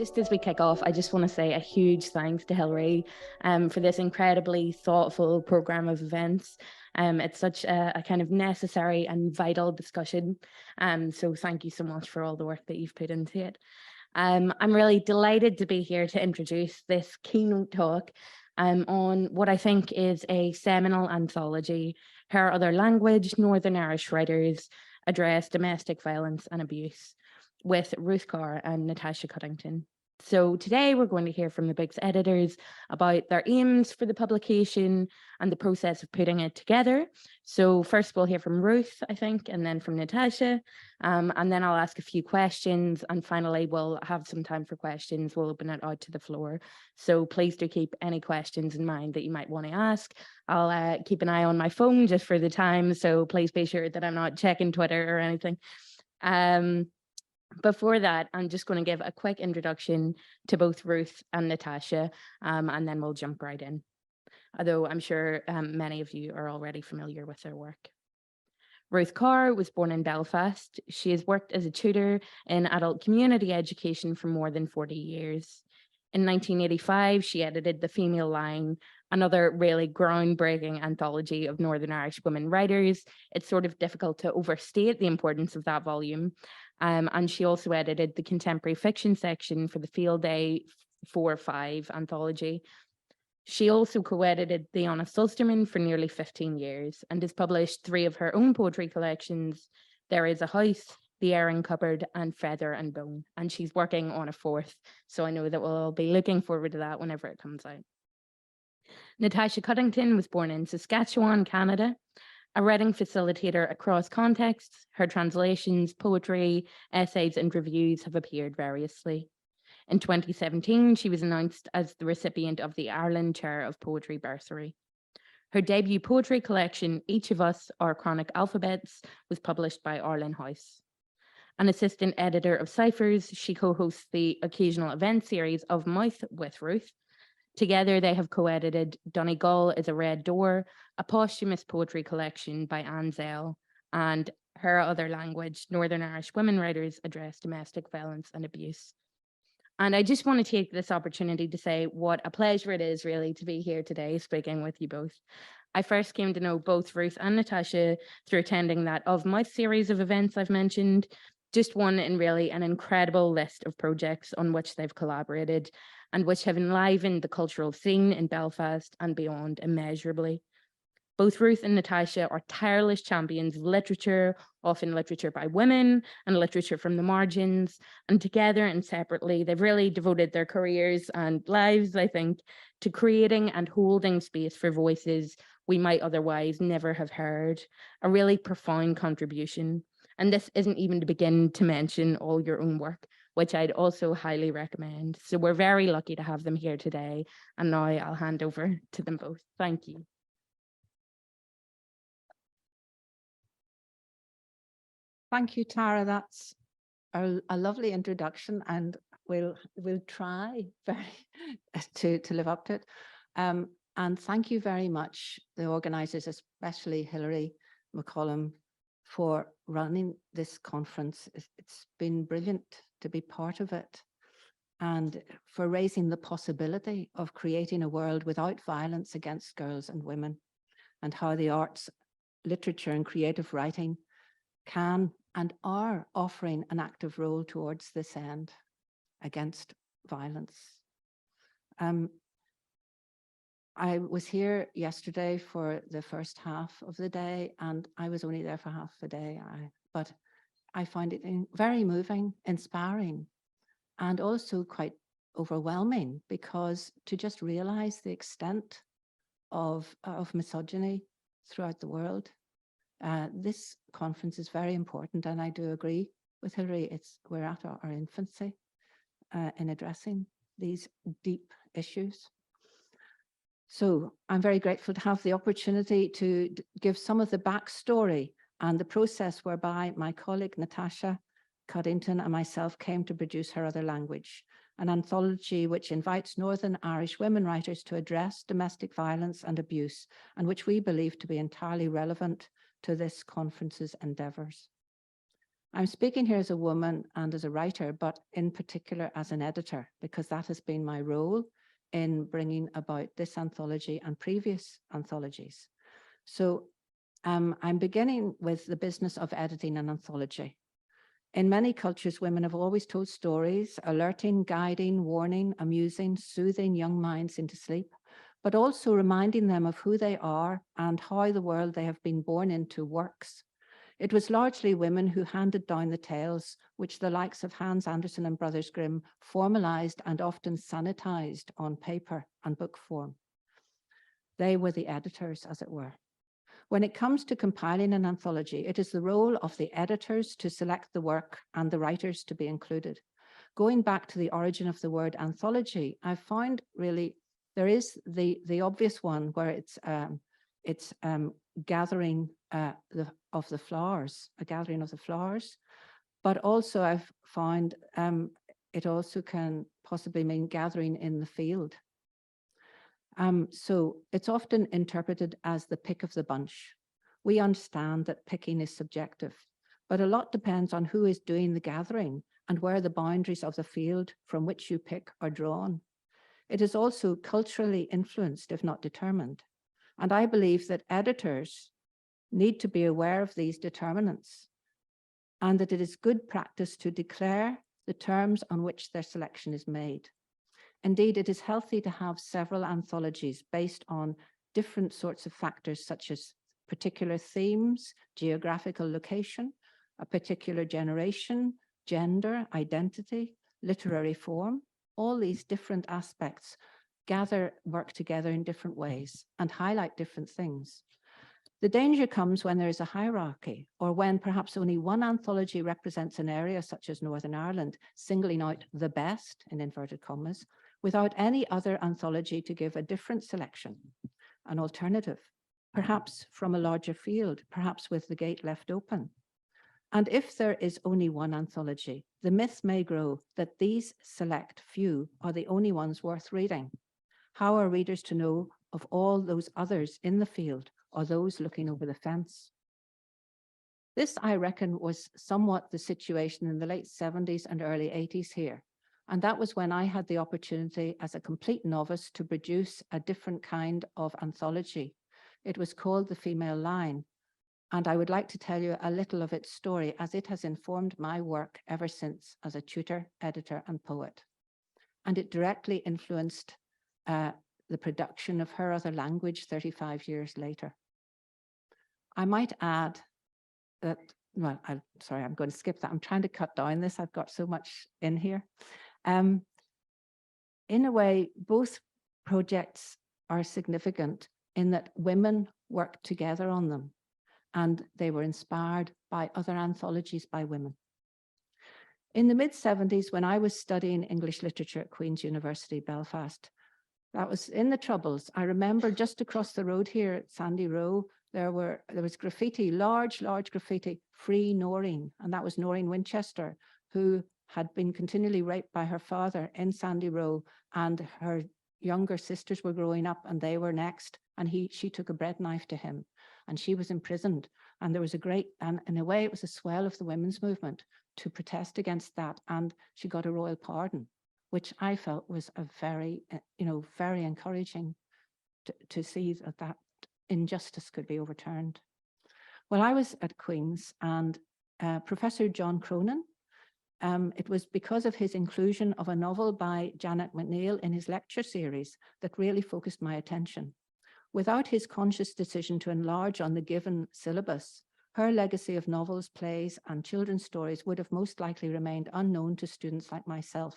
just as we kick off, I just want to say a huge thanks to Hilary for this incredibly thoughtful programme of events. It's such a kind of necessary and vital discussion. So thank you so much for all the work that you've put into it. I'm really delighted to be here to introduce this keynote talk on what I think is a seminal anthology, Her Other Language, Northern Irish Writers Address Domestic Violence and Abuse, with Ruth Carr and Natasha Cuddington. So today we're going to hear from the book's editors about their aims for the publication and the process of putting it together. So first we'll hear from Ruth, I think, and then from Natasha, and then I'll ask a few questions, and finally we'll have some time for questions. We'll open it out to the floor. So please do keep any questions in mind that you might want to ask. I'll keep an eye on my phone just for the time, so please be sure that I'm not checking Twitter or anything. Before that, I'm just going to give a quick introduction to both Ruth and Natasha, and then we'll jump right in, although I'm sure many of you are already familiar with their work. Ruth Carr was born in Belfast. She has worked as a tutor in adult community education for more than 40 years. In 1985, she edited The Female Line, another really groundbreaking anthology of Northern Irish women writers. It's sort of difficult to overstate the importance of that volume. And she also edited the contemporary fiction section for the Field Day 4/5 anthology. She also co-edited The Honest Ulsterman for nearly 15 years and has published 3 of her own poetry collections, There Is a House, The Airing Cupboard, and Feather and Bone. And she's working on a 4th, so I know that we'll all be looking forward to that whenever it comes out. Natasha Cuddington was born in Saskatchewan, Canada. A writing facilitator across contexts, her translations, poetry, essays, and reviews have appeared variously. In 2017, she was announced as the recipient of the Arlen Chair of Poetry Bursary. Her debut poetry collection, Each of Us, Our Chronic Alphabets, was published by Arlen House. An assistant editor of Ciphers, she co-hosts the occasional event series of Mouth with Ruth. Together, they have co-edited Donegal is a Red Door, a posthumous poetry collection by Anne Zell, and Her Other Language, Northern Irish Women Writers Address Domestic Violence and Abuse. And I just want to take this opportunity to say what a pleasure it is really to be here today speaking with you both. I first came to know both Ruth and Natasha through attending that Of Mouth series of events I've mentioned, just one in really an incredible list of projects on which they've collaborated and which have enlivened the cultural scene in Belfast and beyond immeasurably. Both Ruth and Natasha are tireless champions of literature, often literature by women and literature from the margins, and together and separately, they've really devoted their careers and lives, I think, to creating and holding space for voices we might otherwise never have heard, a really profound contribution. And this isn't even to begin to mention all your own work, which I'd also highly recommend. So we're very lucky to have them here today. And now I'll hand over to them both. Thank you. Thank you, Tara. That's a lovely introduction, and we'll try to live up to it. And thank you very much, the organisers, especially Hilary, McCollum, for running this conference. It's been brilliant to be part of it, and for raising the possibility of creating a world without violence against girls and women, and how the arts, literature and creative writing can and are offering an active role towards this end against violence. I was here yesterday for the first half of the day, and I was only there for half a day, but I find it very moving, inspiring, and also quite overwhelming, because to just realize the extent of misogyny throughout the world, this conference is very important, and I do agree with Hilary, we're at our infancy in addressing these deep issues. So I'm very grateful to have the opportunity to give some of the backstory and the process whereby my colleague Natasha Cuddington and myself came to produce Her Other Language, an anthology which invites Northern Irish women writers to address domestic violence and abuse, and which we believe to be entirely relevant to this conference's endeavours. I'm speaking here as a woman and as a writer, but in particular as an editor, because that has been my role in bringing about this anthology and previous anthologies. So I'm beginning with the business of editing an anthology. In many cultures, women have always told stories, alerting, guiding, warning, amusing, soothing young minds into sleep, but also reminding them of who they are and how the world they have been born into works. It was largely women who handed down the tales, which the likes of Hans Andersen and Brothers Grimm formalized and often sanitized on paper and book form. They were the editors, as it were. When it comes to compiling an anthology, it is the role of the editors to select the work and the writers to be included. Going back to the origin of the word anthology, I found really there is the obvious one where it's gathering of the flowers, a gathering of the flowers, but also I've found it also can possibly mean gathering in the field. So it's often interpreted as the pick of the bunch. We understand that picking is subjective, but a lot depends on who is doing the gathering and where the boundaries of the field from which you pick are drawn. It is also culturally influenced, if not determined. And I believe that editors need to be aware of these determinants and that it is good practice to declare the terms on which their selection is made. Indeed, it is healthy to have several anthologies based on different sorts of factors, such as particular themes, geographical location, a particular generation, gender, identity, literary form. All these different aspects work together in different ways and highlight different things. The danger comes when there is a hierarchy, or when perhaps only one anthology represents an area such as Northern Ireland, singling out the best, in inverted commas, without any other anthology to give a different selection, an alternative, perhaps from a larger field, perhaps with the gate left open. And if there is only one anthology, the myth may grow that these select few are the only ones worth reading. How are readers to know of all those others in the field or those looking over the fence? This, I reckon, was somewhat the situation in the late 70s and early 80s here. And that was when I had the opportunity as a complete novice to produce a different kind of anthology. It was called The Female Line. And I would like to tell you a little of its story, as it has informed my work ever since as a tutor, editor, and poet. And it directly influenced the production of Her Other Language 35 years later. I might add that, well, I'm going to skip that. I'm trying to cut down this. I've got so much in here. In a way, both projects are significant in that women worked together on them, and they were inspired by other anthologies by women. In the mid-70s, when I was studying English literature at Queen's University, Belfast, that was in the Troubles. I remember just across the road here at Sandy Row, there was graffiti, large graffiti, Free Noreen, and that was Noreen Winchester, who had been continually raped by her father in Sandy Row, and her younger sisters were growing up and they were next, and she took a bread knife to him and she was imprisoned. And there was and in a way it was a swell of the women's movement to protest against that, and she got a royal pardon, which I felt was a very, very encouraging to see that injustice could be overturned. Well, I was at Queen's, and Professor John Cronin, it was because of his inclusion of a novel by Janet McNeill in his lecture series that really focused my attention. Without his conscious decision to enlarge on the given syllabus, her legacy of novels, plays, and children's stories would have most likely remained unknown to students like myself.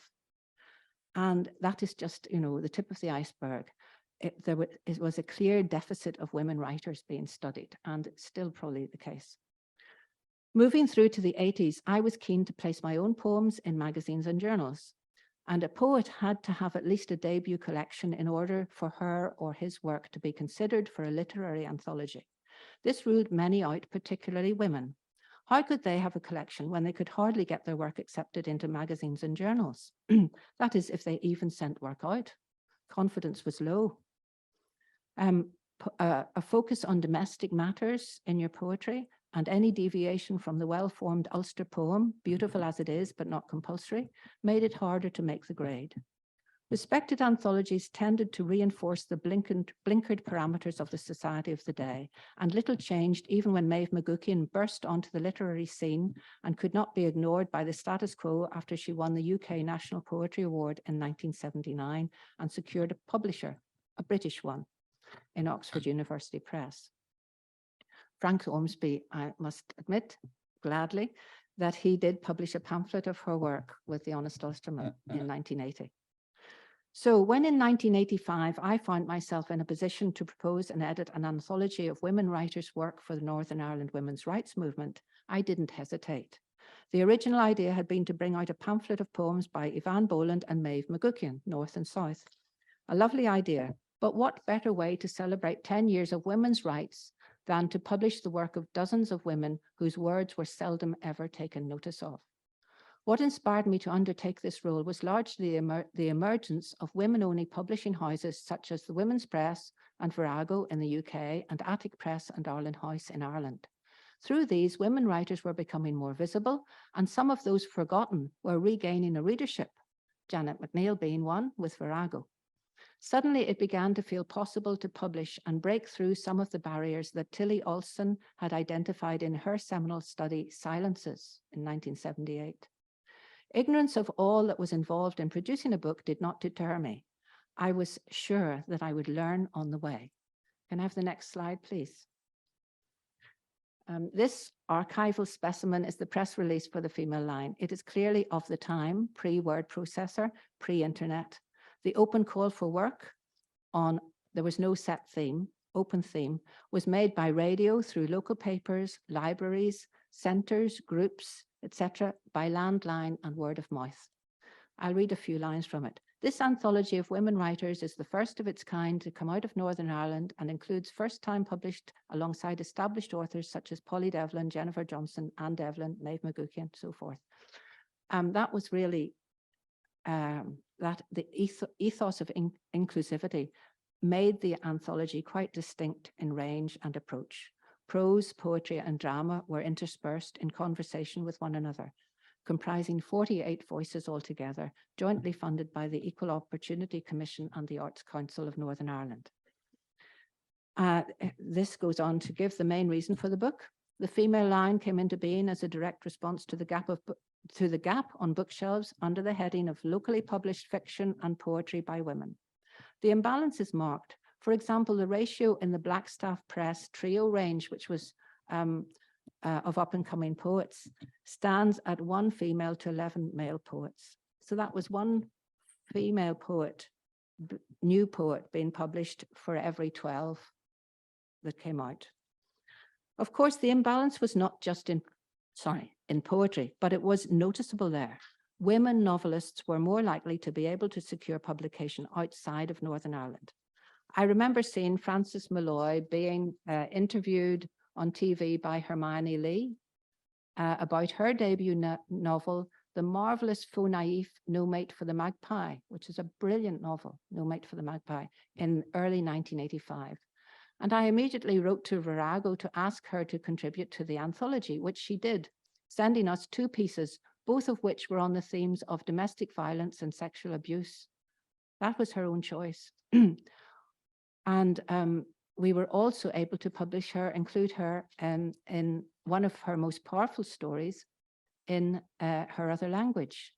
And that is just, the tip of the iceberg. It was a clear deficit of women writers being studied, and it's still probably the case. Moving through to the 80s, I was keen to place my own poems in magazines and journals. And a poet had to have at least a debut collection in order for her or his work to be considered for a literary anthology. This ruled many out, particularly women. How could they have a collection when they could hardly get their work accepted into magazines and journals? That is, if they even sent work out. Confidence was low. A focus on domestic matters in your poetry and any deviation from the well-formed Ulster poem, beautiful as it is but not compulsory, made it harder to make the grade. Respected anthologies tended to reinforce the blinkered parameters of the society of the day, and little changed even when Maeve McGuckian burst onto the literary scene and could not be ignored by the status quo after she won the UK National Poetry Award in 1979 and secured a publisher, a British one, in Oxford University Press. Frank Ormsby, I must admit, gladly, that he did publish a pamphlet of her work with the Honest Ulsterman in 1980. So when in 1985, I found myself in a position to propose and edit an anthology of women writers' work for the Northern Ireland women's rights movement, I didn't hesitate. The original idea had been to bring out a pamphlet of poems by Yvonne Boland and Maeve McGuckian, North and South. A lovely idea, but what better way to celebrate 10 years of women's rights than to publish the work of dozens of women whose words were seldom ever taken notice of. What inspired me to undertake this role was largely the emergence of women-only publishing houses such as the Women's Press and Virago in the UK and Attic Press and Arlen House in Ireland. Through these, women writers were becoming more visible, and some of those forgotten were regaining a readership, Janet McNeill being one with Virago. Suddenly, it began to feel possible to publish and break through some of the barriers that Tilly Olson had identified in her seminal study, Silences, in 1978. Ignorance of all that was involved in producing a book did not deter me. I was sure that I would learn on the way. Can I have the next slide, please? This archival specimen is the press release for the female line. It is clearly of the time, pre-word processor, pre-internet. The open call for work on, there was no set theme, open theme, was made by radio through local papers, libraries, centres, groups, etc., by landline and word of mouth. I'll read a few lines from it. This anthology of women writers is the first of its kind to come out of Northern Ireland and includes first-time published alongside established authors such as Polly Devlin, Jennifer Johnson, Anne Devlin, Maeve McGuckian, and so forth. That was really that the ethos of inclusivity made the anthology quite distinct in range and approach. Prose, poetry, and drama were interspersed in conversation with one another, comprising 48 voices altogether, jointly funded by the Equal Opportunity Commission and the Arts Council of Northern Ireland. This goes on to give the main reason for the book. The female line came into being as a direct response to the gap on bookshelves under the heading of locally published fiction and poetry by women. The imbalance is marked. For example, the ratio in the Blackstaff Press trio range, which was of up-and-coming poets, stands at 1 female to 11 male poets. So that was 1 female poet, new poet, being published for every 12 that came out. Of course, the imbalance was not just in poetry, but it was noticeable there. Women novelists were more likely to be able to secure publication outside of Northern Ireland. I remember seeing Frances Malloy being interviewed on TV by Hermione Lee about her debut novel, The Marvelous Faux Naif, No Mate for the Magpie, which is a brilliant novel, No Mate for the Magpie, in early 1985. And I immediately wrote to Virago to ask her to contribute to the anthology, which she did, sending us 2 pieces, both of which were on the themes of domestic violence and sexual abuse. That was her own choice. And we were also able to include her in one of her most powerful stories in her other language.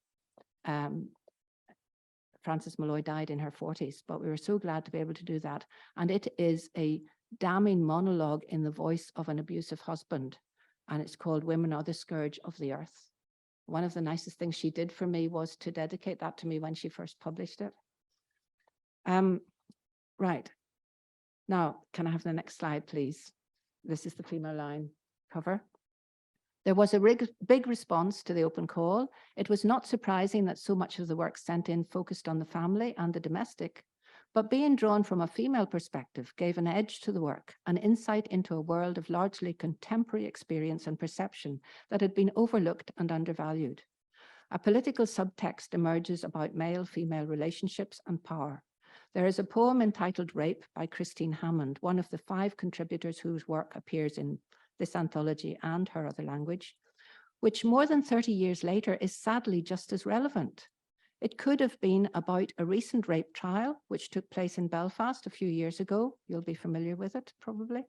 Frances Malloy died in her 40s, but we were so glad to be able to do that. And it is a damning monologue in the voice of an abusive husband. And it's called Women Are the Scourge of the Earth. One of the nicest things she did for me was to dedicate that to me when she first published it. Right. Now, can I have the next slide, please? This is the female line cover. There was a big response to the open call. It was not surprising that so much of the work sent in focused on the family and the domestic, but being drawn from a female perspective gave an edge to the work, an insight into a world of largely contemporary experience and perception that had been overlooked and undervalued. A political subtext emerges about male-female relationships and power. There is a poem entitled Rape by Christine Hammond, one of the 5 contributors whose work appears in this anthology and Her Other Language, which more than 30 years later is sadly just as relevant. It could have been about a recent rape trial, which took place in Belfast a few years ago. You'll be familiar with it, probably.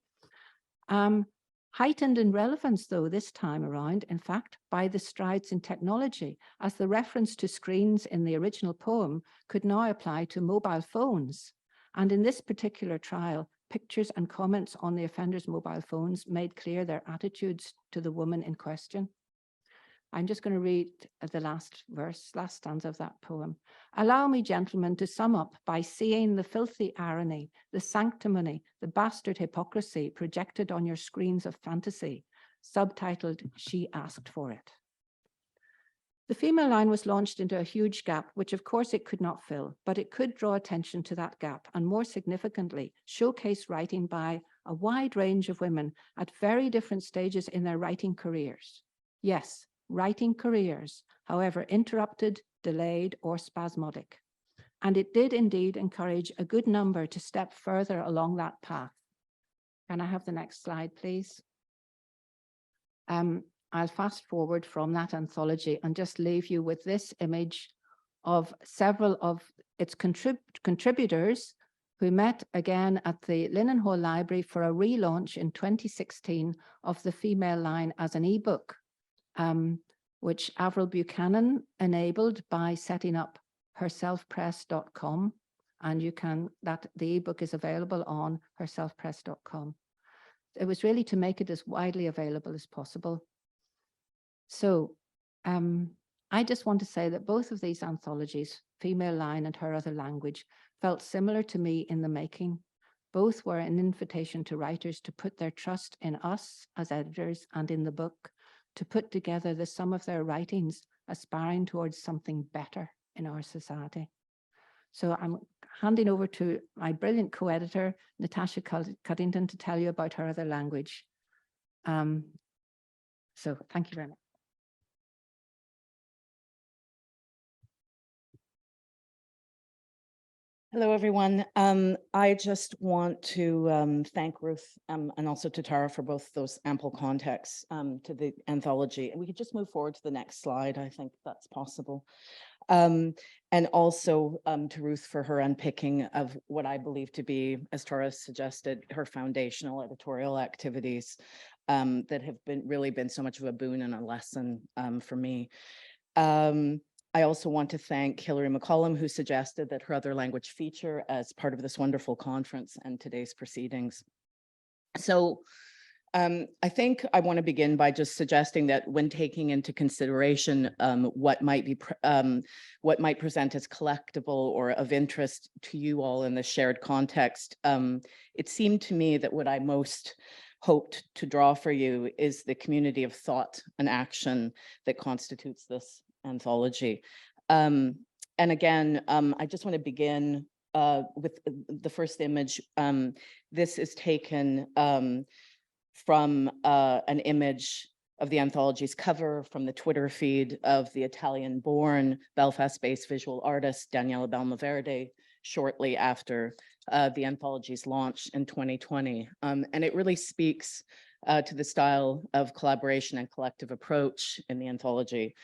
Heightened in relevance, though, this time around, in fact, by the strides in technology, as the reference to screens in the original poem could now apply to mobile phones. And in this particular trial, pictures and comments on the offender's mobile phones made clear their attitudes to the woman in question. I'm just going to read the last stanza of that poem. Allow me, gentlemen, to sum up by seeing the filthy irony, the sanctimony, the bastard hypocrisy projected on your screens of fantasy, subtitled, She Asked for It. The female line was launched into a huge gap, which of course it could not fill, but it could draw attention to that gap and more significantly, showcase writing by a wide range of women at very different stages in their writing careers. Yes, writing careers, however interrupted, delayed, or spasmodic. And it did indeed encourage a good number to step further along that path. Can I have the next slide, please? I'll fast forward from that anthology and just leave you with this image of several of its contributors who met again at the Linen Hall Library for a relaunch in 2016 of the female line as an ebook. Which Avril Buchanan enabled by setting up herselfpress.com, and the ebook is available on herselfpress.com. It was really to make it as widely available as possible. So I just want to say that both of these anthologies, Female Line and Her Other Language, felt similar to me in the making. Both were an invitation to writers to put their trust in us as editors and in the book, to put together the sum of their writings, aspiring towards something better in our society. So I'm handing over to my brilliant co-editor, Natasha Cuddington, to tell you about Her Other Language. So thank you very much. Hello, everyone. I just want to thank Ruth and also to Tara for both those ample contexts to the anthology. And we could just move forward to the next slide. I think that's possible. And also to Ruth for her unpicking of what I believe to be, as Tara suggested, her foundational editorial activities that have really been so much of a boon and a lesson for me. I also want to thank Hilary McCollum, who suggested that Her Other Language feature as part of this wonderful conference and today's proceedings. So I think I want to begin by just suggesting that when taking into consideration what might present as collectible or of interest to you all in the shared context, it seemed to me that what I most hoped to draw for you is the community of thought and action that constitutes this anthology. And again, I just want to begin with the first image. This is taken from an image of the anthology's cover from the Twitter feed of the Italian-born Belfast-based visual artist Daniela Balmaverde shortly after the anthology's launch in 2020. And it really speaks to the style of collaboration and collective approach in the anthology.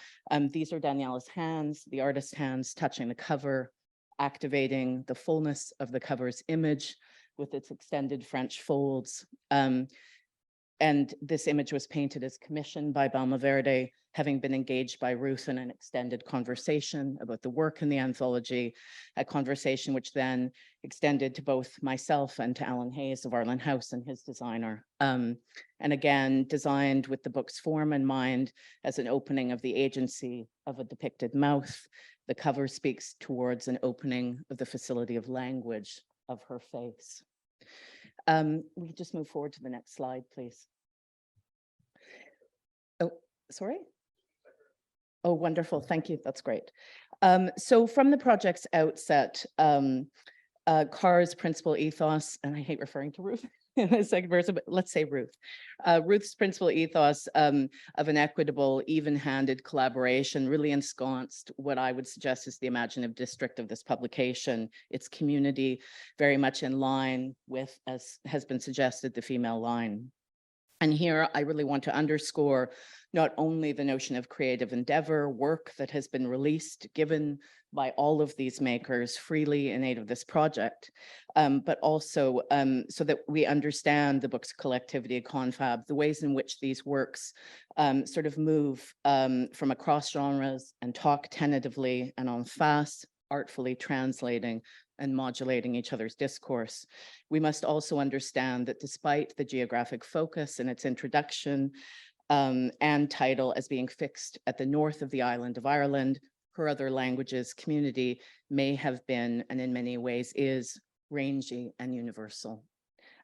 These are Daniela's hands, the artist's hands touching the cover, activating the fullness of the cover's image with its extended French folds. And this image was painted as commissioned by Balmaverde, having been engaged by Ruth in an extended conversation about the work in the anthology, a conversation which then extended to both myself and to Arlen Hayes of Arlen House and his designer. And again, designed with the book's form in mind as an opening of the agency of a depicted mouth. The cover speaks towards an opening of the facility of language of her face. We can just move forward to the next slide, please. Oh, sorry. Oh, wonderful. Thank you. That's great. So from the project's outset, Carr's principal ethos, and I hate referring to Ruth in the second person, but let's say Ruth. Ruth's principal ethos of an equitable, even-handed collaboration really ensconced what I would suggest is the imaginative district of this publication, its community very much in line with, as has been suggested, the female line. And here I really want to underscore not only the notion of creative endeavor, work that has been released, given by all of these makers freely in aid of this project, but also so that we understand the book's collectivity, confab, the ways in which these works sort of move from across genres and talk tentatively and en face, artfully translating and modulating each other's discourse. We must also understand that despite the geographic focus in its introduction and title as being fixed at the north of the island of Ireland, her other languages community may have been, and in many ways is, rangy and universal.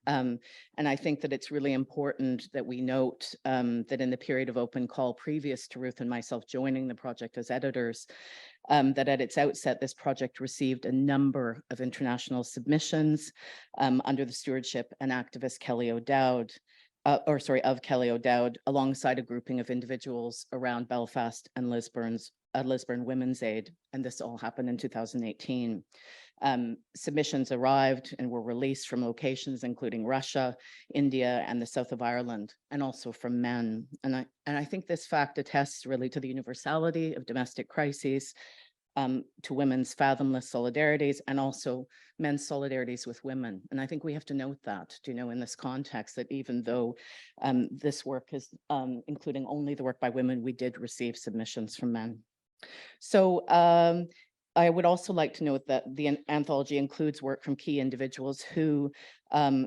And I think that it's really important that we note that in the period of open call previous to Ruth and myself joining the project as editors, that at its outset, this project received a number of international submissions under the stewardship and activist Kelly O'Dowd, of Kelly O'Dowd, alongside a grouping of individuals around Belfast and Lisburn Women's Aid. And this all happened in 2018. Submissions arrived and were released from locations including Russia, India, and the south of Ireland, and also from men. And I think this fact attests really to the universality of domestic crises, to women's fathomless solidarities, and also men's solidarities with women. And I think we have to note that, in this context, that even though this work is including only the work by women, we did receive submissions from men. So I would also like to note that the anthology includes work from key individuals who,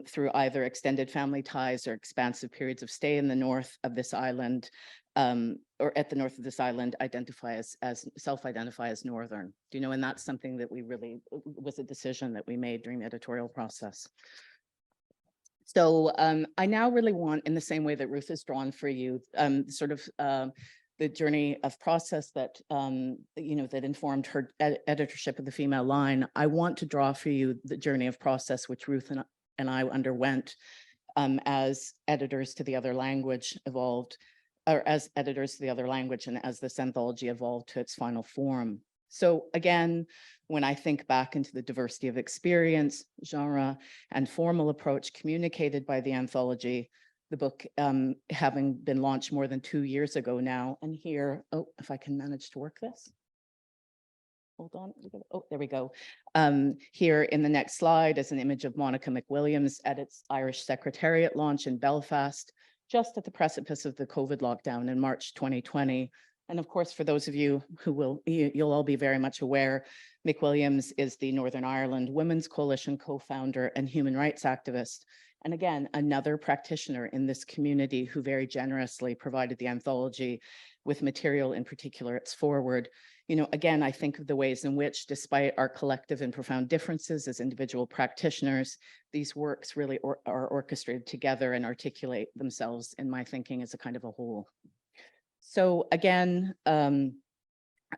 through either extended family ties or expansive periods of stay in the north of this island, or at the north of this island, self-identify as Northern. And that's something that we really, was a decision that we made during the editorial process. So I now really want, in the same way that Ruth has drawn for you, the journey of process that, that informed her editorship of the female line. I want to draw for you the journey of process which Ruth and I underwent as editors to the other language evolved, or as editors to the other language, and as this anthology evolved to its final form. So again, when I think back into the diversity of experience, genre, and formal approach communicated by the anthology, the book having been launched more than 2 years ago now, and here, if I can manage to work this. Hold on, there we go. Here in the next slide is an image of Monica McWilliams at its Irish Secretariat launch in Belfast, just at the precipice of the COVID lockdown in March 2020. And of course, for those of you who you'll all be very much aware, McWilliams is the Northern Ireland Women's Coalition co-founder and human rights activist. And again, another practitioner in this community who very generously provided the anthology with material, in particular its foreword. Again, I think of the ways in which, despite our collective and profound differences as individual practitioners, these works really are orchestrated together and articulate themselves, in my thinking, as a kind of a whole. So again,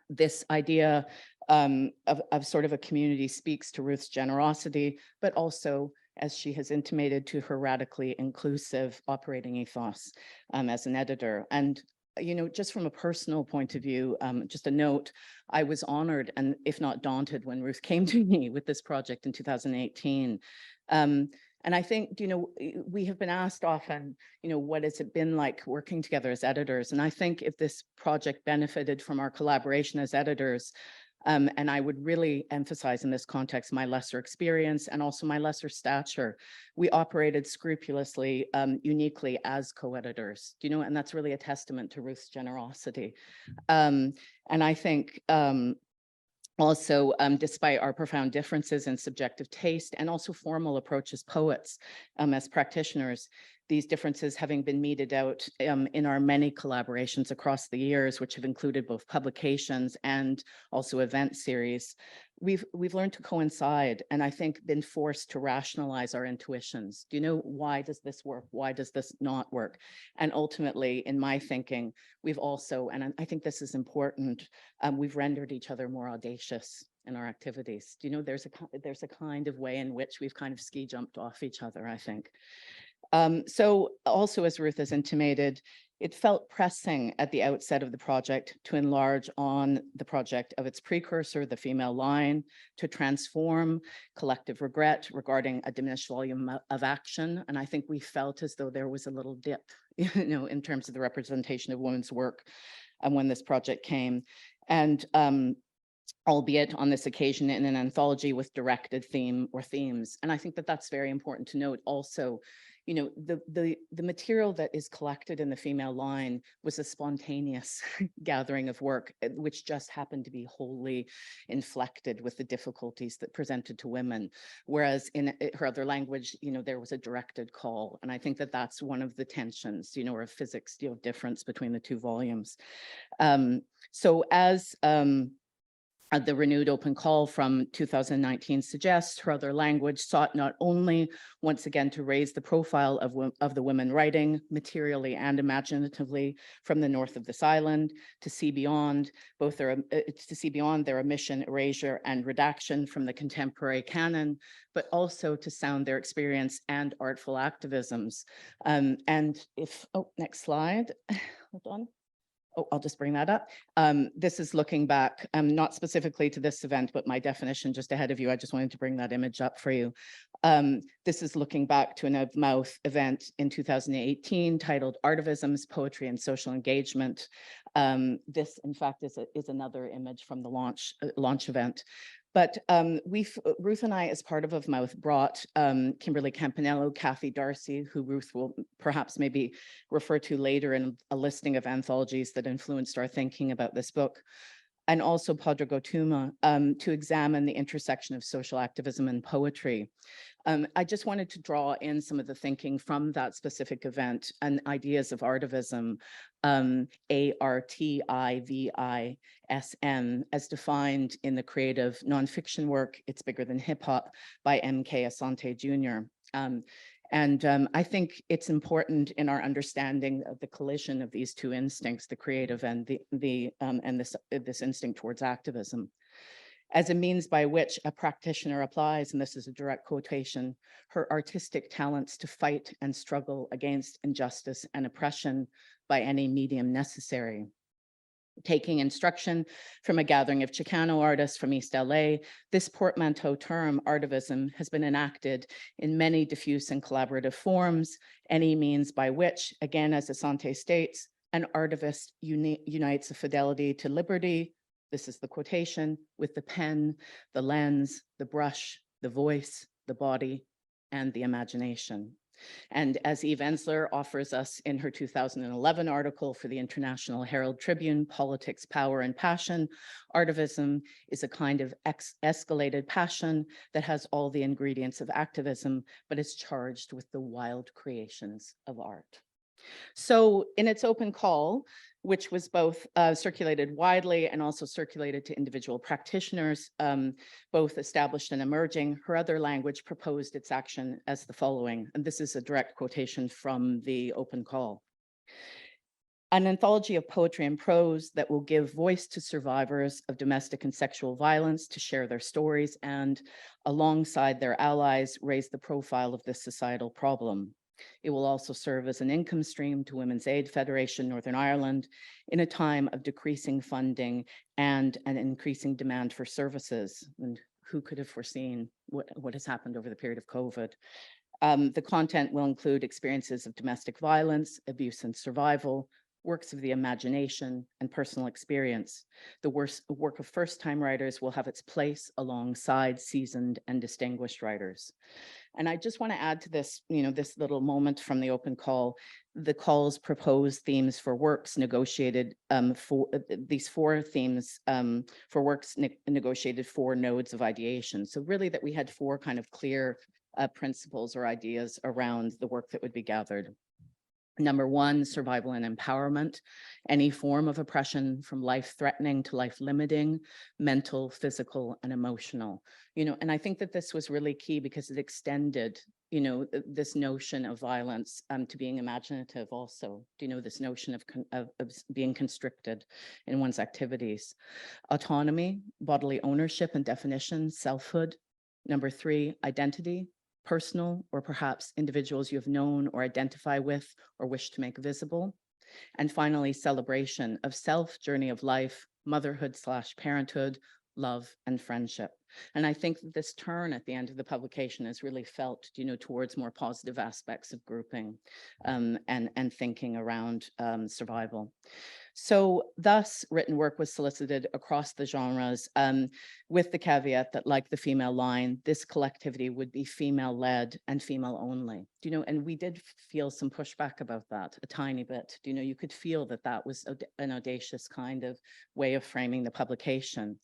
this idea of sort of a community speaks to Ruth's generosity, but also, as she has intimated, to her radically inclusive operating ethos as an editor. And just from a personal point of view, just a note, I was honored and if not daunted when Ruth came to me with this project in 2018. And I think, we have been asked often, what has it been like working together as editors? And I think if this project benefited from our collaboration as editors, and I would really emphasize in this context my lesser experience and also my lesser stature. We operated scrupulously, uniquely as co-editors, and that's really a testament to Ruth's generosity. And I think also, despite our profound differences in subjective taste and also formal approach as poets, as practitioners, these differences having been meted out in our many collaborations across the years, which have included both publications and also event series, we've learned to coincide, and I think been forced to rationalize our intuitions. Why does this work? Why does this not work? And ultimately, in my thinking, we've also, and I think this is important, we've rendered each other more audacious in our activities. There's a kind of way in which we've kind of ski jumped off each other, I think. So also, as Ruth has intimated, it felt pressing at the outset of the project to enlarge on the project of its precursor, the female line, to transform collective regret regarding a diminished volume of action. And I think we felt as though there was a little dip, in terms of the representation of women's work when this project came. And albeit on this occasion in an anthology with directed theme or themes. And I think that that's very important to note also. The material that is collected in the female line was a spontaneous gathering of work, which just happened to be wholly inflected with the difficulties that presented to women. Whereas in her other language, there was a directed call. And I think that that's one of the tensions, or a physics difference between the two volumes. So as the renewed open call from 2019 suggests, her other language sought not only once again to raise the profile of the women writing materially and imaginatively from the north of this island, to see beyond their omission, erasure, and redaction from the contemporary canon, but also to sound their experience and artful activisms. Next slide, hold on. Oh, I'll just bring that up. This is looking back, not specifically to this event, but my definition just ahead of you. I just wanted to bring that image up for you. This is looking back to an out-of-mouth event in 2018 titled Artivisms, Poetry and Social Engagement. This, in fact, is another image from the launch event. But Ruth and I, as part of Mouth, brought Kimberly Campanello, Kathy Darcy, who Ruth will perhaps maybe refer to later in a listing of anthologies that influenced our thinking about this book, and also Padre Gotuma, to examine the intersection of social activism and poetry. I just wanted to draw in some of the thinking from that specific event and ideas of artivism, ARTIVISM, as defined in the creative nonfiction work, It's Bigger Than Hip Hop by M.K. Asante Jr. I think it's important in our understanding of the collision of these two instincts, the creative and this instinct towards activism, as a means by which a practitioner applies, and this is a direct quotation, her artistic talents to fight and struggle against injustice and oppression by any medium necessary. Taking instruction from a gathering of Chicano artists from East LA, this portmanteau term, artivism, has been enacted in many diffuse and collaborative forms, any means by which, again, as Asante states, an artivist unites a fidelity to liberty, this is the quotation, with the pen, the lens, the brush, the voice, the body, and the imagination. And as Eve Ensler offers us in her 2011 article for the International Herald Tribune, Politics, Power, and Passion, artivism is a kind of escalated passion that has all the ingredients of activism, but is charged with the wild creations of art. So in its open call, which was both circulated widely and also circulated to individual practitioners, both established and emerging, her other language proposed its action as the following, and this is a direct quotation from the open call. An anthology of poetry and prose that will give voice to survivors of domestic and sexual violence to share their stories and, alongside their allies, raise the profile of this societal problem. It will also serve as an income stream to Women's Aid Federation Northern Ireland in a time of decreasing funding and an increasing demand for services. And who could have foreseen what has happened over the period of COVID? The content will include experiences of domestic violence, abuse and survival, works of the imagination, and personal experience. The work of first-time writers will have its place alongside seasoned and distinguished writers. And I just want to add to this, this little moment from the open call, the call's proposed themes for works negotiated for these four themes for works negotiated for nodes of ideation. So really that we had four kind of clear principles or ideas around the work that would be gathered. Number one, survival and empowerment, any form of oppression from life-threatening to life-limiting, mental, physical, and emotional. And I think that this was really key because it extended, this notion of violence to being imaginative also, this notion of being constricted in one's activities. Autonomy, bodily ownership and definition, selfhood. Number three, identity, personal, or perhaps individuals you have known or identify with or wish to make visible. And finally, celebration of self, journey of life, motherhood/parenthood, love, and friendship. And I think that this turn at the end of the publication is really felt, towards more positive aspects of grouping and thinking around survival. So thus, written work was solicited across the genres with the caveat that, like the female line, this collectivity would be female-led and female-only. And we did feel some pushback about that a tiny bit. You could feel that that was an audacious kind of way of framing the publication.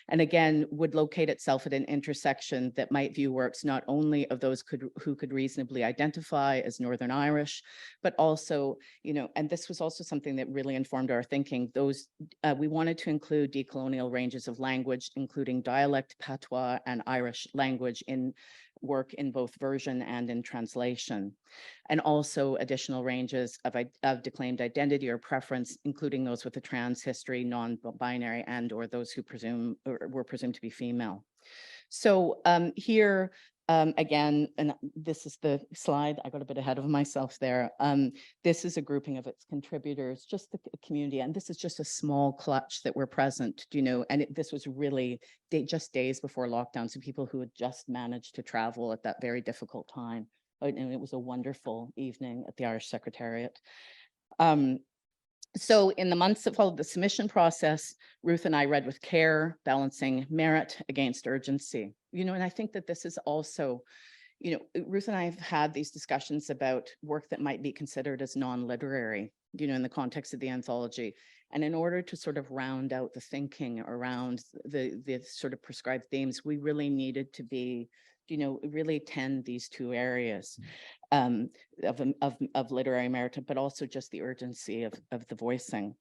And again, would locate itself at an intersection that might view works not only of those who could reasonably identify as Northern Irish, but also, and this was also something that really informed our thinking, we wanted to include decolonial ranges of language, including dialect, patois, and Irish language in work in both version and in translation, and also additional ranges of declaimed identity or preference, including those with a trans history, non-binary, and or those who were presumed to be female. So here, again, and this is the slide, I got a bit ahead of myself there. This is a grouping of its contributors, just the community, and this is just a small clutch that were present, and this was really just days before lockdown, so people who had just managed to travel at that very difficult time. And it was a wonderful evening at the Irish Secretariat. So in the months that followed the submission process, Ruth and I read with care, balancing merit against urgency. And I think that this is also, Ruth and I have had these discussions about work that might be considered as non-literary, in the context of the anthology. And in order to sort of round out the thinking around the sort of prescribed themes, we really needed to be, really tend these two areas of literary merit, but also just the urgency of the voicing.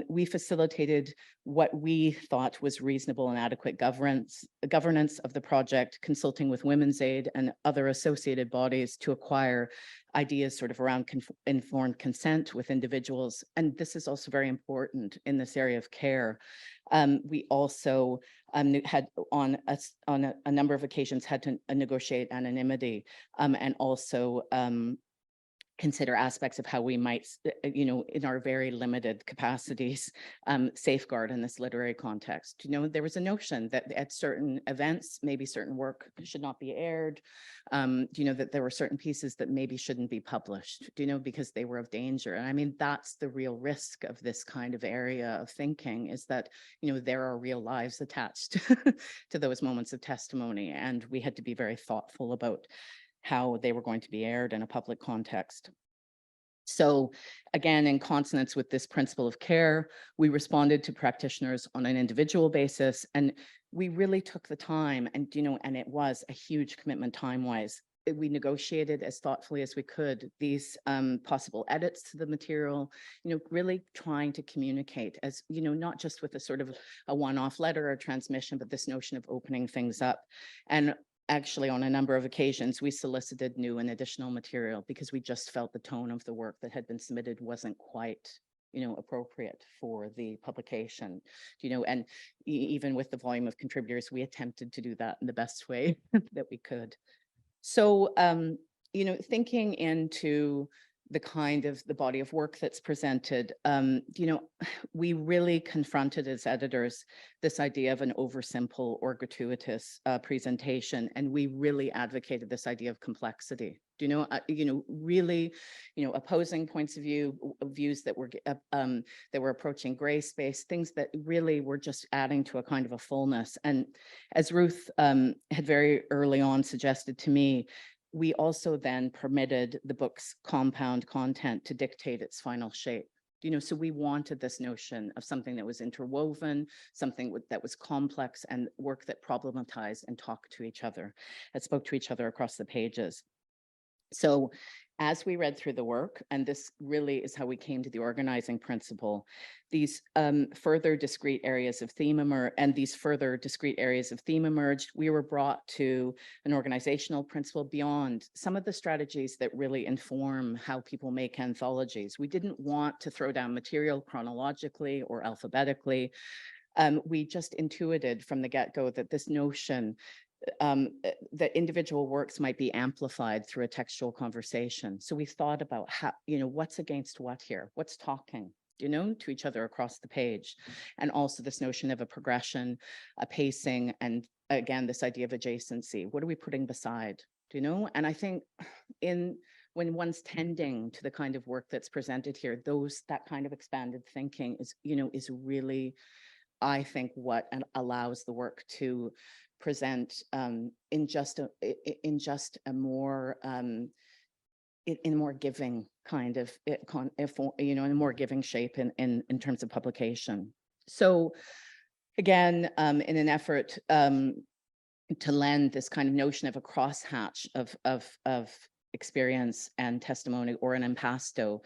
We facilitated what we thought was reasonable and adequate governance of the project, consulting with Women's Aid and other associated bodies to acquire ideas sort of around informed consent with individuals. And this is also very important in this area of care. We also had on a number of occasions had to negotiate anonymity and also consider aspects of how we might, in our very limited capacities, safeguard in this literary context. There was a notion that at certain events, maybe certain work should not be aired, that there were certain pieces that maybe shouldn't be published, because they were of danger. And I mean, that's the real risk of this kind of area of thinking, is that, there are real lives attached to those moments of testimony. And we had to be very thoughtful about how they were going to be aired in a public context. So again, in consonance with this principle of care, we responded to practitioners on an individual basis, and we really took the time, and and it was a huge commitment time-wise. We negotiated as thoughtfully as we could these possible edits to the material, really trying to communicate as, not just with a sort of a one-off letter or transmission, but this notion of opening things up. And actually, on a number of occasions, we solicited new and additional material because we just felt the tone of the work that had been submitted wasn't quite, appropriate for the publication, and even with the volume of contributors, we attempted to do that in the best way that we could. So, thinking into the kind of the body of work that's presented, we really confronted as editors this idea of an oversimple or gratuitous presentation, and we really advocated this idea of complexity. Really, opposing points of views that were approaching gray space, things that really were just adding to a kind of a fullness. And as Ruth had very early on suggested to me, we also then permitted the book's compound content to dictate its final shape. So we wanted this notion of something that was interwoven, something that was complex, and work that problematized and talked to each other, that spoke to each other across the pages. So as we read through the work, and this really is how we came to the organizing principle, these further discrete areas of theme emerged, we were brought to an organizational principle beyond some of the strategies that really inform how people make anthologies. We didn't want to throw down material chronologically or alphabetically. We just intuited from the get-go that this notion that individual works might be amplified through a textual conversation. So we thought about how, what's against what here, what's talking, to each other across the page. And also this notion of a progression, a pacing, and again, this idea of adjacency. What are we putting beside, And I think when one's tending to the kind of work that's presented here, that kind of expanded thinking is really, I think, what allows the work to present in just a more in a more giving kind of in a more giving shape in terms of publication. So again, in an effort to lend this kind of notion of a crosshatch of experience and testimony, or an impasto,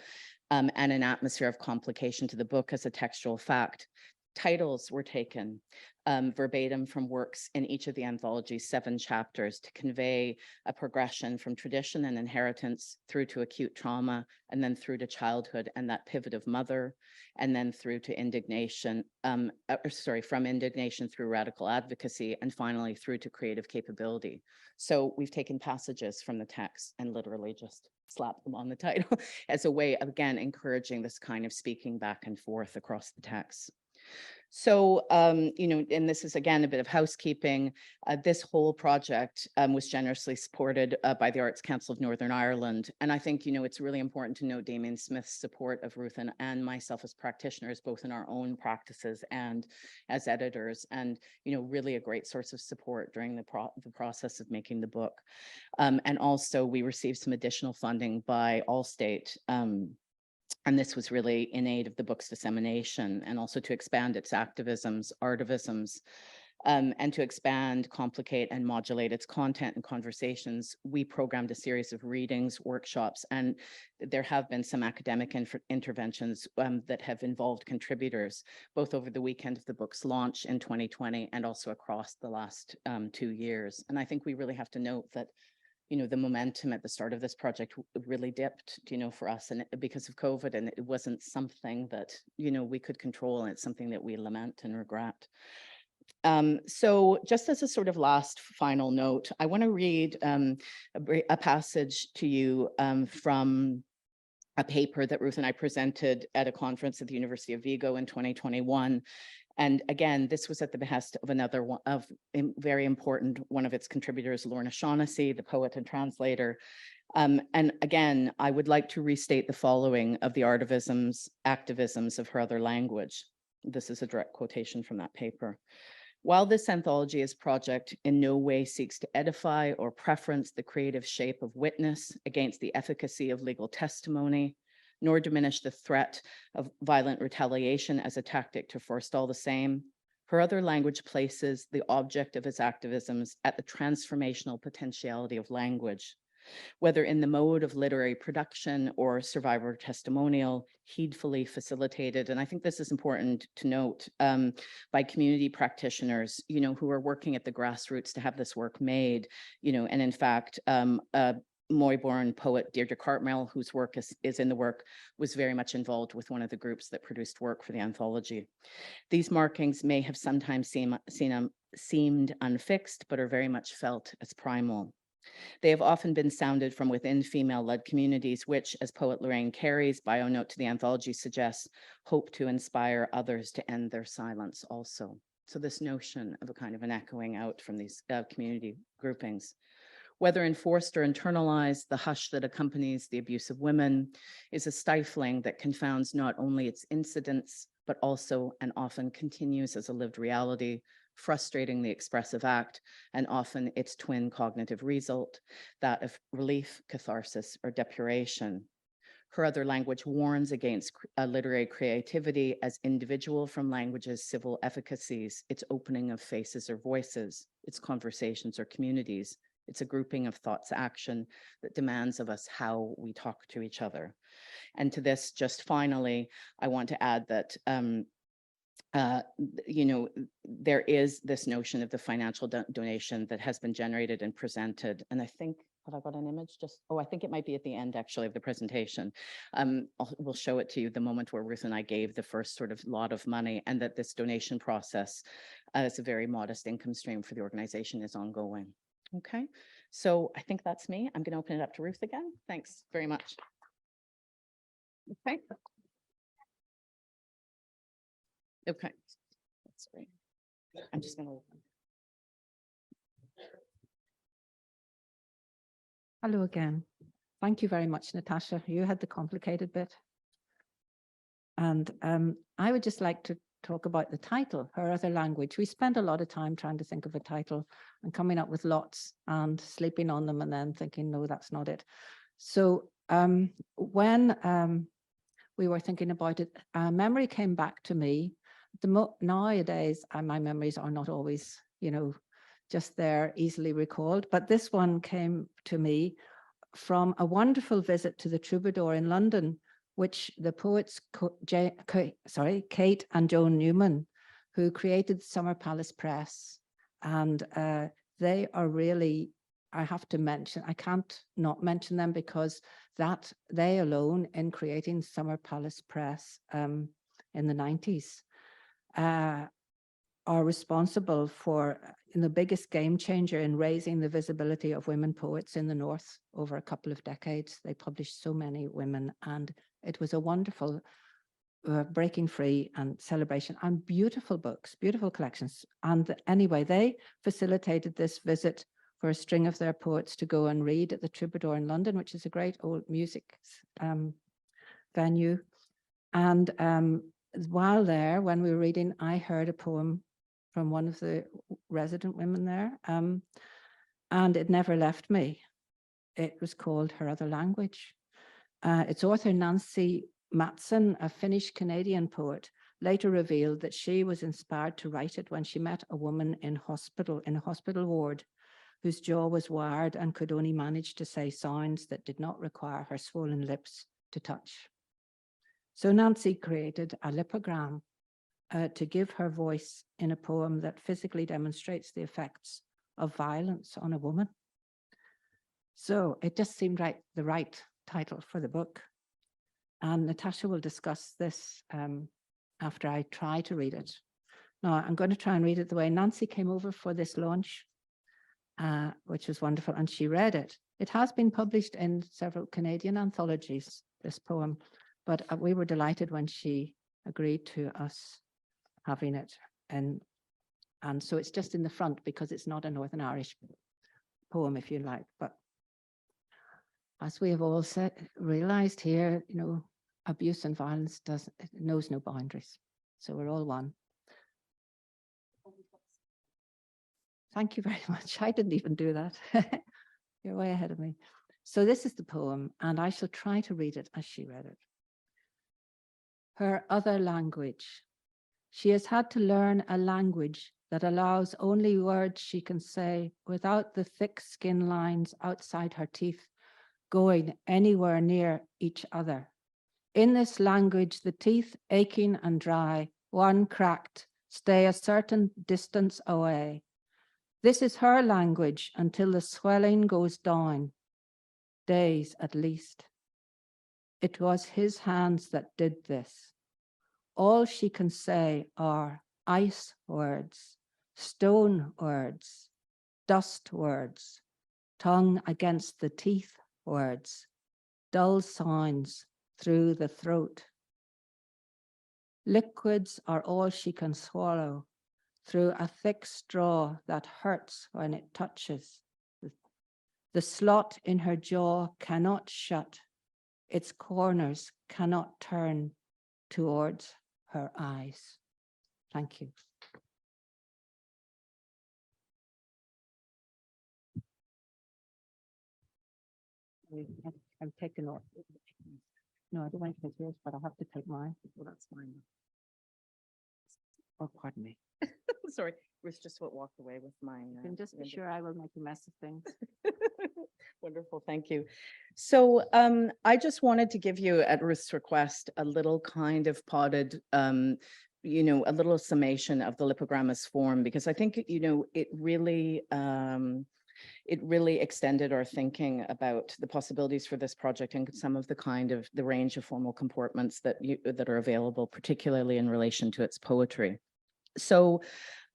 and an atmosphere of complication to the book as a textual fact. Titles were taken verbatim from works in each of the anthology's 7 chapters to convey a progression from tradition and inheritance through to acute trauma, and then through to childhood and that pivot of mother, and then through to indignation, from indignation through radical advocacy, and finally through to creative capability. So we've taken passages from the text and literally just slapped them on the title as a way of, again, encouraging this kind of speaking back and forth across the text. So, and this is, again, a bit of housekeeping. This whole project was generously supported by the Arts Council of Northern Ireland. And I think, it's really important to note Damien Smith's support of Ruth and myself as practitioners, both in our own practices and as editors, and, really a great source of support during the process of making the book. And also we received some additional funding by Allstate, and this was really in aid of the book's dissemination, and also to expand its activisms, artivisms, and to expand, complicate, and modulate its content and conversations. We programmed a series of readings, workshops, and there have been some academic interventions that have involved contributors, both over the weekend of the book's launch in 2020 and also across the last 2 years. And I think we really have to note that the momentum at the start of this project really dipped, for us, and because of COVID, and it wasn't something that, we could control, and it's something that we lament and regret. So just as a sort of last final note, I want to read a passage to you from a paper that Ruth and I presented at a conference at the University of Vigo in 2021. And again, this was at the behest of another one of very important one of its contributors, Lorna Shaughnessy, the poet and translator. And again, I would like to restate the following of the artivisms, activisms of her other language. This is a direct quotation from that paper. While this anthology as project in no way seeks to edify or preference the creative shape of witness against the efficacy of legal testimony, nor diminish the threat of violent retaliation as a tactic to forestall the same, her other language places the object of its activisms at the transformational potentiality of language, whether in the mode of literary production or survivor testimonial, heedfully facilitated. And I think this is important to note, by community practitioners, who are working at the grassroots to have this work made, and in fact, Moy-born poet Deirdre Cartmel, whose work is in the work, was very much involved with one of the groups that produced work for the anthology. These markings may have sometimes seemed unfixed, but are very much felt as primal. They have often been sounded from within female-led communities, which, as poet Lorraine Carey's bio note to the anthology suggests, hope to inspire others to end their silence also. So this notion of a kind of an echoing out from these community groupings. Whether enforced or internalized, the hush that accompanies the abuse of women is a stifling that confounds not only its incidents, but also and often continues as a lived reality, frustrating the expressive act, and often its twin cognitive result, that of relief, catharsis, or depuration. Her other language warns against literary creativity as individual from language's civil efficacies, its opening of faces or voices, its conversations or communities. It's a grouping of thoughts, action that demands of us how we talk to each other. And to this, just finally, I want to add that, there is this notion of the financial donation that has been generated and presented. And I think, have I got an image? I think it might be at the end actually of the presentation. We'll show it to you the moment where Ruth and I gave the first sort of lot of money, and that this donation process as a very modest income stream for the organization is ongoing. Okay, so I think that's me. I'm going to open it up to Ruth again. Thanks very much. Okay. Okay, that's great. I'm just going to. Hello again. Thank you very much, Natasha. You had the complicated bit. And I would just like to talk about the title, Her Other Language. We spent a lot of time trying to think of a title and coming up with lots and sleeping on them and then thinking, no, that's not it. So when we were thinking about it, a memory came back to me. Nowadays, my memories are not always, just there easily recalled, but this one came to me from a wonderful visit to the Troubadour in London, which the poets Kate and Joan Newman, who created Summer Palace Press, and they are really, I have to mention, I can't not mention them because that they alone in creating Summer Palace Press in the 90s are responsible for the biggest game changer in raising the visibility of women poets in the North over a couple of decades. They published so many women, and it was a wonderful breaking free and celebration, and beautiful books, beautiful collections. And anyway, they facilitated this visit for a string of their poets to go and read at the Troubadour in London, which is a great old music venue. And while there, when we were reading, I heard a poem from one of the resident women there, and it never left me. It was called Her Other Language. Its author, Nancy Matson, a Finnish-Canadian poet, later revealed that she was inspired to write it when she met a woman in a hospital ward, whose jaw was wired and could only manage to say sounds that did not require her swollen lips to touch. So Nancy created a lipogram to give her voice in a poem that physically demonstrates the effects of violence on a woman. So it just seemed like the right title for the book. And Natasha will discuss this after I try to read it. Now, I'm going to try and read it the way Nancy came over for this launch, which was wonderful, and she read it. It has been published in several Canadian anthologies, this poem, but we were delighted when she agreed to us having it. And so it's just in the front because it's not a Northern Irish poem, if you like. But as we have all realized here, abuse and violence knows no boundaries. So we're all one. Thank you very much. I didn't even do that. You're way ahead of me. So this is the poem, and I shall try to read it as she read it. Her other language. She has had to learn a language that allows only words she can say without the thick skin lines outside her teeth going anywhere near each other. In this language, the teeth, aching and dry, one cracked, stay a certain distance away. This is her language until the swelling goes down, days at least. It was his hands that did this. All she can say are ice words, stone words, dust words, tongue against the teeth words, dull sounds through the throat. Liquids are all she can swallow through a thick straw that hurts when it touches. The slot in her jaw cannot shut. Its corners cannot turn towards her eyes. Thank you. I'm taking off. No, I don't want to take yours, but I have to take mine. Well, that's fine. Oh, pardon me. Sorry, Ruth just walked away with my. You can just be sure I will make a mess of things. Wonderful, thank you. So I just wanted to give you, at Ruth's request, a little kind of potted, a little summation of the lipogramma's form, because I think, it really extended our thinking about the possibilities for this project and some of the range of formal comportments that are available, particularly in relation to its poetry. So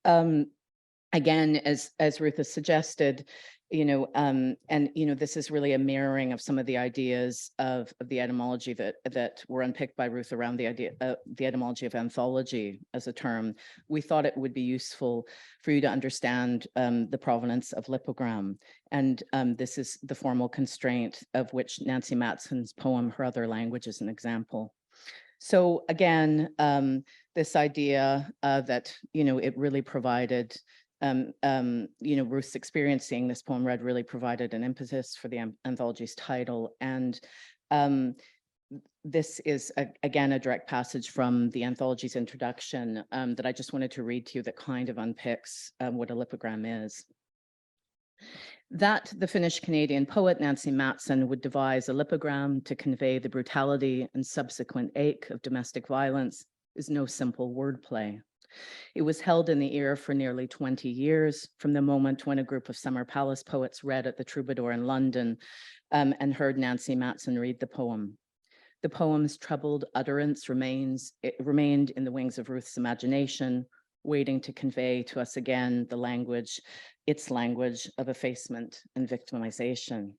again, as Ruth has suggested, this is really a mirroring of some of the ideas of the etymology that were unpicked by Ruth around the idea, the etymology of anthology as a term. We thought it would be useful for you to understand the provenance of lipogram. And this is the formal constraint of which Nancy Matson's poem, Her Other Language, is an example. So again, this idea that, it really provided, Ruth's experiencing this poem read really provided an impetus for the anthology's title. And this is, again, a direct passage from the anthology's introduction that I just wanted to read to you that kind of unpicks what a lipogram is. That the Finnish-Canadian poet Nancy Matson would devise a lipogram to convey the brutality and subsequent ache of domestic violence is no simple wordplay. It was held in the air for nearly 20 years, from the moment when a group of Summer Palace poets read at the Troubadour in London and heard Nancy Matson read the poem. The poem's troubled utterance remained in the wings of Ruth's imagination, waiting to convey to us again the language, its language of effacement and victimization.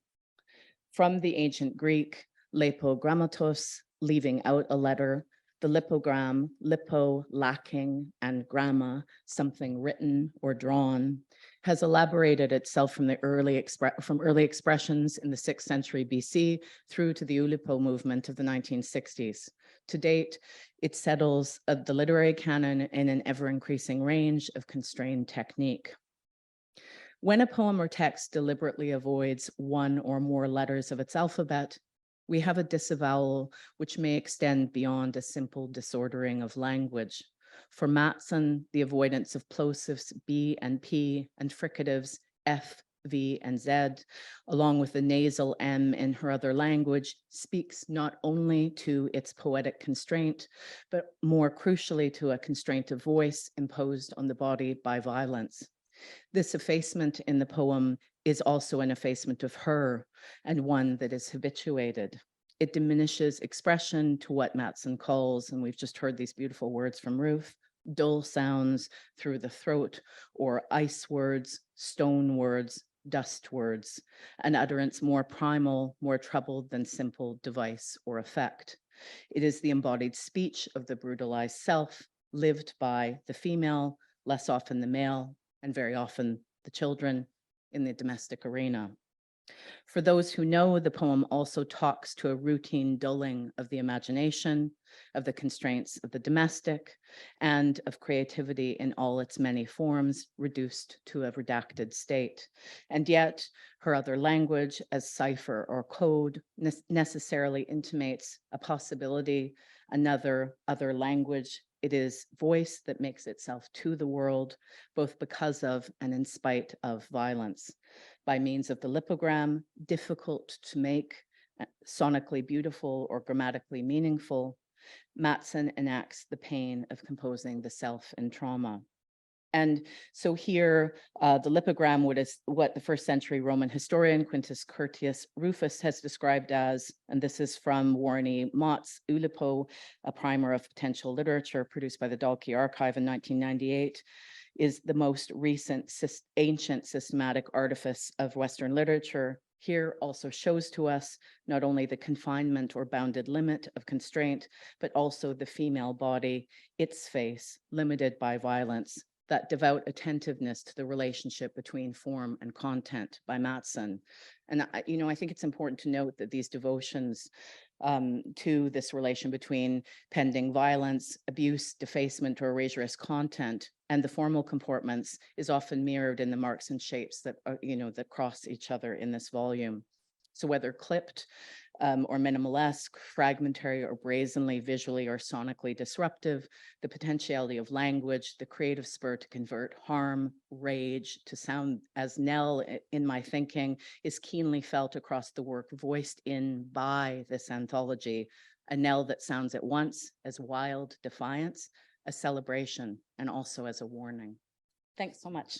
From the ancient Greek, lepogrammatos, leaving out a letter, the lipogram, lipo, lacking, and gramma, something written or drawn, has elaborated itself from early expressions in the 6th century BC through to the Oulipo movement of the 1960s. To date, it settles the literary canon in an ever-increasing range of constrained technique. When a poem or text deliberately avoids one or more letters of its alphabet, we have a disavowal which may extend beyond a simple disordering of language. For Matson, the avoidance of plosives B and P and fricatives F, V, and Z, along with the nasal M in Her Other Language, speaks not only to its poetic constraint, but more crucially to a constraint of voice imposed on the body by violence. This effacement in the poem is also an effacement of her, and one that is habituated. It diminishes expression to what Matson calls, and we've just heard these beautiful words from Ruth, dull sounds through the throat, or ice words, stone words, dust words, an utterance more primal, more troubled than simple device or effect. It is the embodied speech of the brutalized self, lived by the female, less often the male, and very often the children in the domestic arena. For those who know, the poem also talks to a routine dulling of the imagination, of the constraints of the domestic, and of creativity in all its many forms, reduced to a redacted state. And yet, Her Other Language, as cipher or code, necessarily intimates a possibility, another other language. It is voice that makes itself to the world, both because of and in spite of violence. By means of the lipogram, difficult to make, sonically beautiful or grammatically meaningful, Matson enacts the pain of composing the self in trauma. And so here, the lipogram, what the 1st century Roman historian Quintus Curtius Rufus has described as, and this is from Warney Mott's Oulipo, a primer of potential literature produced by the Dalkey Archive in 1998, is the most recent ancient systematic artifice of Western literature. Here also shows to us not only the confinement or bounded limit of constraint, but also the female body, its face, limited by violence, that devout attentiveness to the relationship between form and content by Matson. And I think it's important to note that these devotions to this relation between pending violence, abuse, defacement, or erasure content, and the formal comportments is often mirrored in the marks and shapes that that cross each other in this volume. So whether clipped or minimalesque, fragmentary or brazenly visually or sonically disruptive, the potentiality of language, the creative spur to convert harm, rage to sound as knell in my thinking is keenly felt across the work voiced in by this anthology, a knell that sounds at once as wild defiance, a celebration, and also as a warning. Thanks so much.